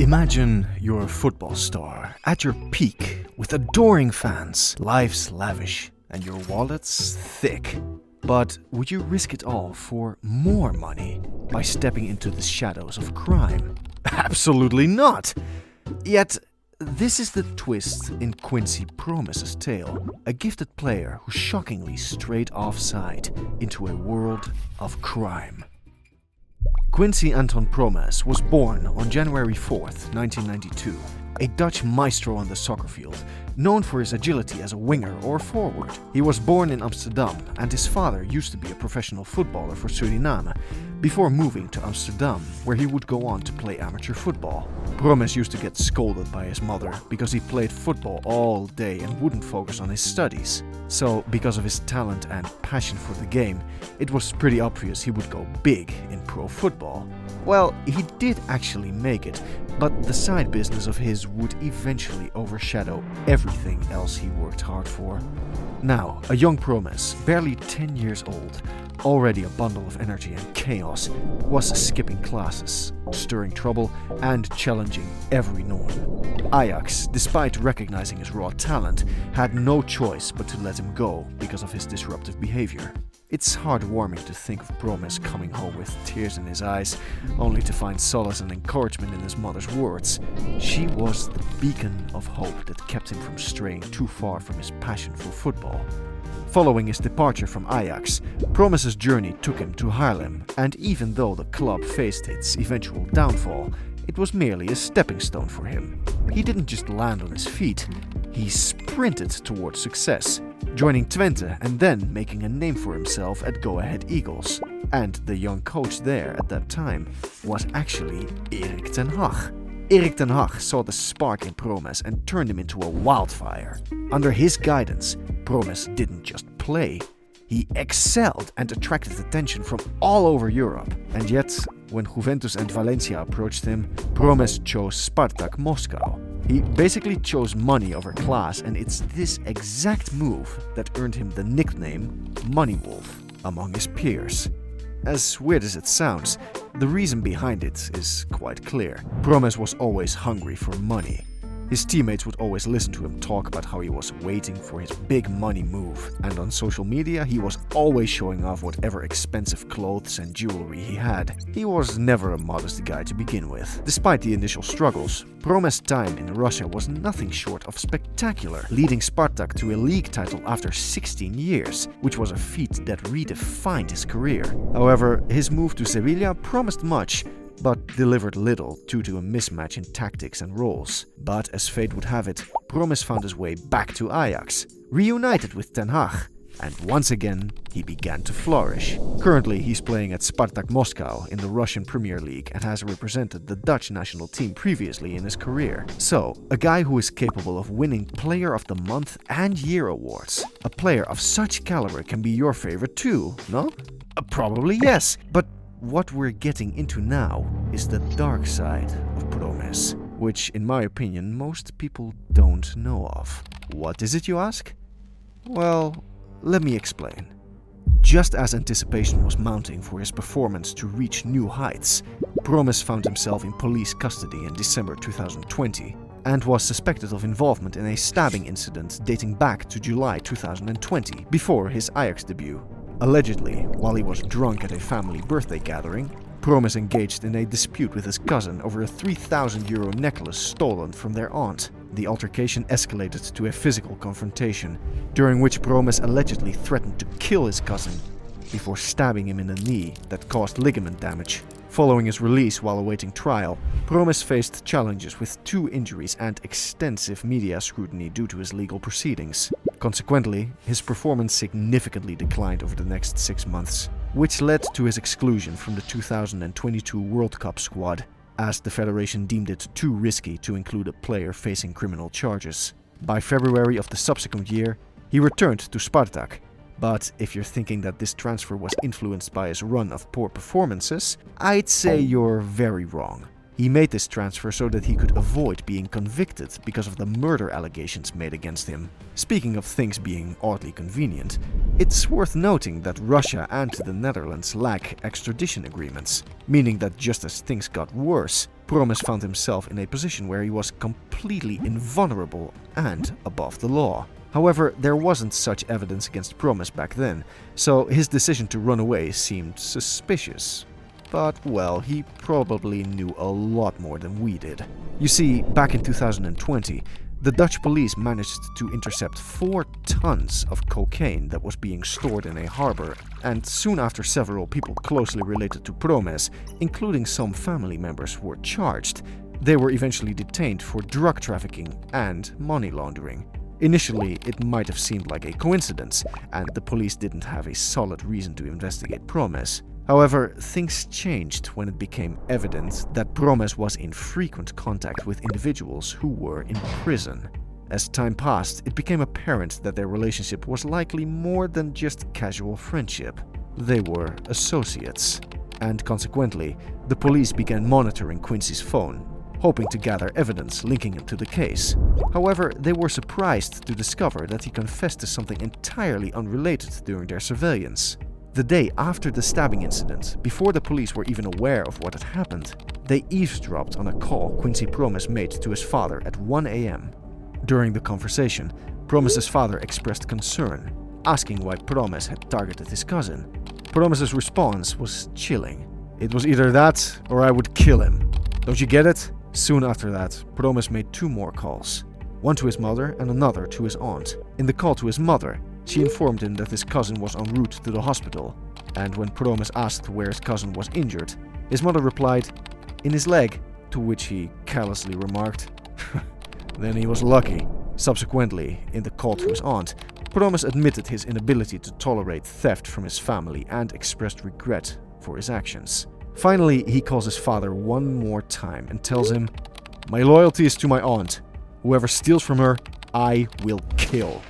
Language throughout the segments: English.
Imagine you're a football star at your peak with adoring fans, life's lavish, and your wallet's thick. But would you risk it all for more money by stepping into the shadows of crime? Absolutely not! Yet, this is the twist in Quincy Promes' tale, a gifted player who shockingly strayed offside into a world of crime. Quincy Anton Promes was born on January 4th, 1992, a Dutch maestro on the soccer field, known for his agility as a winger or forward. He was born in Amsterdam, and his father used to be a professional footballer for Suriname, before moving to Amsterdam, where he would go on to play amateur football. Promes used to get scolded by his mother because he played football all day and wouldn't focus on his studies. So, because of his talent and passion for the game, it was pretty obvious he would go big in pro football. Well, he did actually make it, but the side business of his would eventually overshadow everything else he worked hard for. Now, a young Promes, barely 10 years old, already a bundle of energy and chaos, was skipping classes, stirring trouble, and challenging every norm. Ajax, despite recognizing his raw talent, had no choice but to let him go because of his disruptive behavior. It's heartwarming to think of Promes coming home with tears in his eyes, only to find solace and encouragement in his mother's words. She was the beacon of hope that kept him from straying too far from his passion for football. Following his departure from Ajax, Promes' journey took him to Haarlem, and even though the club faced its eventual downfall, it was merely a stepping stone for him. He didn't just land on his feet, he sprinted towards success, joining Twente and then making a name for himself at Go Ahead Eagles. And the young coach there at that time was actually Erik ten Hag. Erik ten Hag saw the spark in Promes and turned him into a wildfire. Under his guidance, Promes didn't just play, he excelled and attracted attention from all over Europe. And yet, when Juventus and Valencia approached him, Promes chose Spartak Moscow. He basically chose money over class, and it's this exact move that earned him the nickname Money Wolf among his peers. As weird as it sounds, the reason behind it is quite clear. Promes was always hungry for money. His teammates would always listen to him talk about how he was waiting for his big money move, and on social media he was always showing off whatever expensive clothes and jewelry he had. He was never a modest guy to begin with. Despite the initial struggles, Promes' time in Russia was nothing short of spectacular, leading Spartak to a league title after 16 years, which was a feat that redefined his career. However, his move to Sevilla promised much, but delivered little due to a mismatch in tactics and roles. But as fate would have it, Promes found his way back to Ajax, reunited with Ten Hag, and once again he began to flourish. Currently he's playing at Spartak Moscow in the Russian Premier League and has represented the Dutch national team previously in his career. So, a guy who is capable of winning Player of the Month and Year awards. A player of such caliber can be your favorite too, no? Probably yes, but what we're getting into now is the dark side of Promes, which in my opinion most people don't know of. What is it, you ask? Well, let me explain. Just as anticipation was mounting for his performance to reach new heights, Promes found himself in police custody in December 2020 and was suspected of involvement in a stabbing incident dating back to July 2020, before his Ajax debut. Allegedly, while he was drunk at a family birthday gathering, Promes engaged in a dispute with his cousin over a €3,000 necklace stolen from their aunt. The altercation escalated to a physical confrontation, during which Promes allegedly threatened to kill his cousin before stabbing him in the knee that caused ligament damage. Following his release while awaiting trial, Promes faced challenges with 2 injuries and extensive media scrutiny due to his legal proceedings. Consequently, his performance significantly declined over the next 6 months, which led to his exclusion from the 2022 World Cup squad, as the federation deemed it too risky to include a player facing criminal charges. By February of the subsequent year, he returned to Spartak. But if you're thinking that this transfer was influenced by his run of poor performances, I'd say you're very wrong. He made this transfer so that he could avoid being convicted because of the murder allegations made against him. Speaking of things being oddly convenient, it's worth noting that Russia and the Netherlands lack extradition agreements, meaning that just as things got worse, Promes found himself in a position where he was completely invulnerable and above the law. However, there wasn't such evidence against Promes back then, so his decision to run away seemed suspicious. But, well, he probably knew a lot more than we did. You see, back in 2020, the Dutch police managed to intercept 4 tons of cocaine that was being stored in a harbor, and soon after several people closely related to Promes, including some family members, were charged. They were eventually detained for drug trafficking and money laundering. Initially, it might have seemed like a coincidence, and the police didn't have a solid reason to investigate Promes. However, things changed when it became evident that Promes was in frequent contact with individuals who were in prison. As time passed, it became apparent that their relationship was likely more than just casual friendship. They were associates, and consequently, the police began monitoring Quincy's phone, hoping to gather evidence linking him to the case. However, they were surprised to discover that he confessed to something entirely unrelated during their surveillance. The day after the stabbing incident, before the police were even aware of what had happened, they eavesdropped on a call Quincy Promes made to his father at 1 a.m. During the conversation, Promes' father expressed concern, asking why Promes had targeted his cousin. Promes' response was chilling. "It was either that or I would kill him. Don't you get it?" Soon after that, Promes made 2 more calls, one to his mother and another to his aunt. In the call to his mother, she informed him that his cousin was en route to the hospital, and when Promes asked where his cousin was injured, his mother replied, "In his leg," to which he callously remarked, "Then he was lucky." Subsequently, in the call to his aunt, Promes admitted his inability to tolerate theft from his family and expressed regret for his actions. Finally, he calls his father one more time and tells him, "My loyalty is to my aunt. Whoever steals from her, I will kill.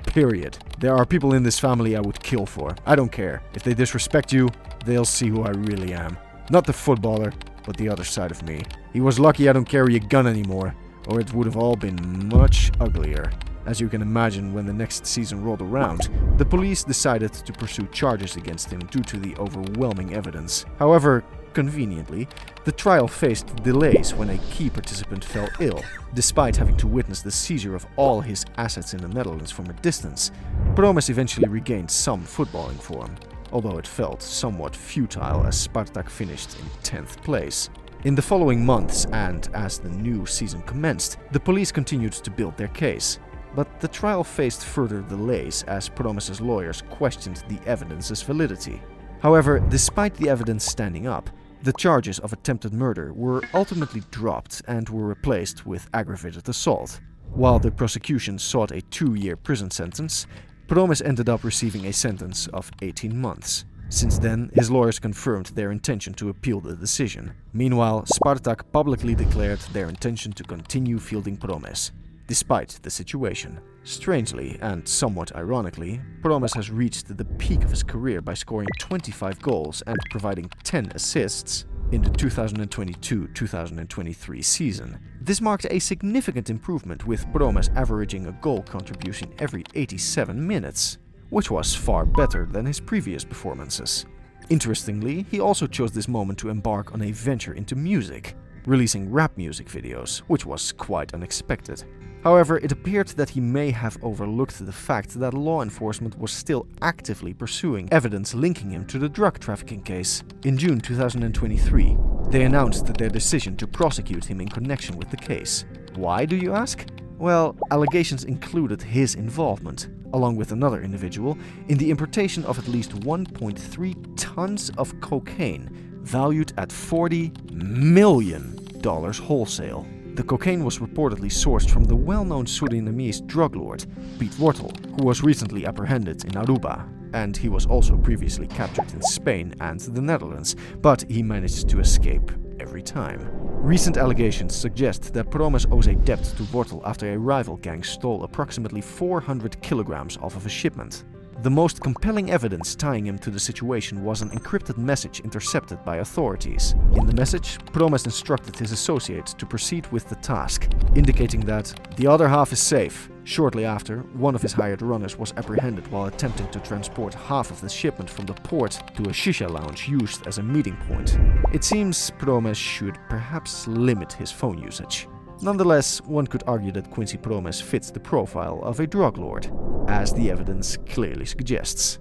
Period. There are people in this family I would kill for. I don't care. If they disrespect you, they'll see who I really am. Not the footballer, but the other side of me. He was lucky I don't carry a gun anymore, or it would have all been much uglier." As you can imagine, when the next season rolled around, the police decided to pursue charges against him due to the overwhelming evidence. However, conveniently, the trial faced delays when a key participant fell ill. Despite having to witness the seizure of all his assets in the Netherlands from a distance, Promes eventually regained some footballing form, although it felt somewhat futile as Spartak finished in 10th place. In the following months, and as the new season commenced, the police continued to build their case. But the trial faced further delays as Promes' lawyers questioned the evidence's validity. However, despite the evidence standing up, the charges of attempted murder were ultimately dropped and were replaced with aggravated assault. While the prosecution sought a 2-year prison sentence, Promes ended up receiving a sentence of 18 months. Since then, his lawyers confirmed their intention to appeal the decision. Meanwhile, Spartak publicly declared their intention to continue fielding Promes, despite the situation. Strangely, and somewhat ironically, Promes has reached the peak of his career by scoring 25 goals and providing 10 assists in the 2022-2023 season. This marked a significant improvement, with Promes averaging a goal contribution every 87 minutes, which was far better than his previous performances. Interestingly, he also chose this moment to embark on a venture into music, releasing rap music videos, which was quite unexpected. However, it appeared that he may have overlooked the fact that law enforcement was still actively pursuing evidence linking him to the drug trafficking case. In June 2023, they announced their decision to prosecute him in connection with the case. Why, do you ask? Well, allegations included his involvement, along with another individual, in the importation of at least 1.3 tons of cocaine, valued at $40 million wholesale. The cocaine was reportedly sourced from the well-known Surinamese drug lord, Piet Wortel, who was recently apprehended in Aruba, and he was also previously captured in Spain and the Netherlands, but he managed to escape every time. Recent allegations suggest that Promes owes a debt to Wortel after a rival gang stole approximately 400 kilograms off of a shipment. The most compelling evidence tying him to the situation was an encrypted message intercepted by authorities. In the message, Promes instructed his associates to proceed with the task, indicating that the other half is safe. Shortly after, one of his hired runners was apprehended while attempting to transport half of the shipment from the port to a shisha lounge used as a meeting point. It seems Promes should perhaps limit his phone usage. Nonetheless, one could argue that Quincy Promes fits the profile of a drug lord, as the evidence clearly suggests.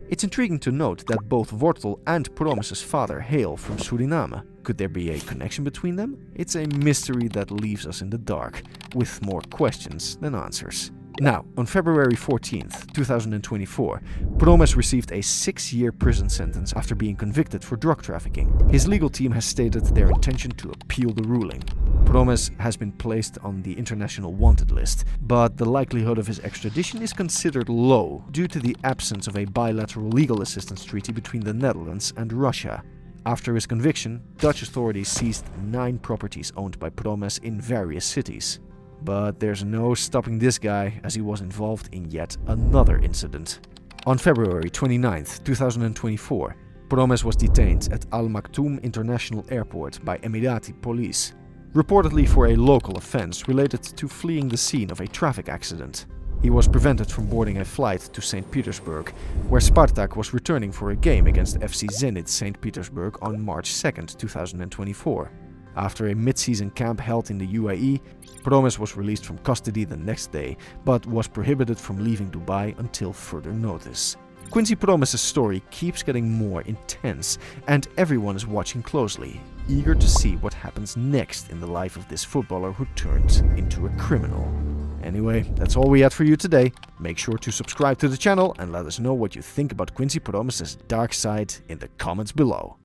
It's intriguing to note that both Wortel and Promes' father hail from Suriname. Could there be a connection between them? It's a mystery that leaves us in the dark, with more questions than answers. Now, on February 14th, 2024, Promes received a 6-year prison sentence after being convicted for drug trafficking. His legal team has stated their intention to appeal the ruling. Promes has been placed on the international wanted list, but the likelihood of his extradition is considered low due to the absence of a bilateral legal assistance treaty between the Netherlands and Russia. After his conviction, Dutch authorities seized 9 properties owned by Promes in various cities. But there's no stopping this guy, as he was involved in yet another incident. On February 29th, 2024, Promes was detained at Al Maktoum International Airport by Emirati police, reportedly for a local offense related to fleeing the scene of a traffic accident. He was prevented from boarding a flight to St. Petersburg, where Spartak was returning for a game against FC Zenit St. Petersburg on March 2nd, 2024. After a mid-season camp held in the UAE, Promes was released from custody the next day, but was prohibited from leaving Dubai until further notice. Quincy Promes' story keeps getting more intense, and everyone is watching closely, eager to see what happens next in the life of this footballer who turned into a criminal. Anyway, that's all we had for you today. Make sure to subscribe to the channel and let us know what you think about Quincy Promes' Darkside in the comments below.